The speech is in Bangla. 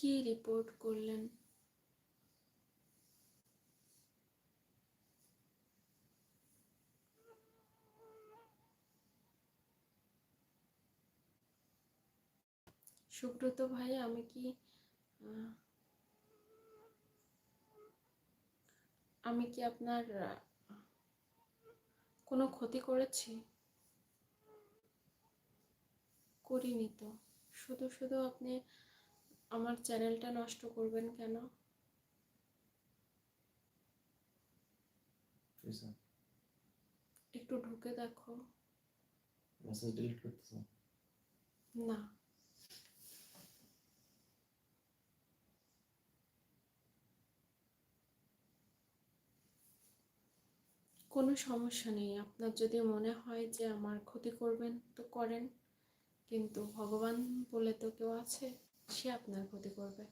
কি রিপোর্ট করলেন? সুব্রত ভাই, আমি কি আপনার কোনো ক্ষতি করেছি? করিনি তো। শুধু শুধু আপনি আমার চ্যানেলটা নষ্ট করবেন কেন? একটু ঢুকে দেখো। মেসেজ ডিলিট করতেছো? না, কোনো সমস্যা নেই। আপনার যদি মনে হয় যে আমার ক্ষতি করবেন তো করেন, কিন্তু ভগবান বলে তো কেউ আছে, সে আপনার ক্ষতি করবে।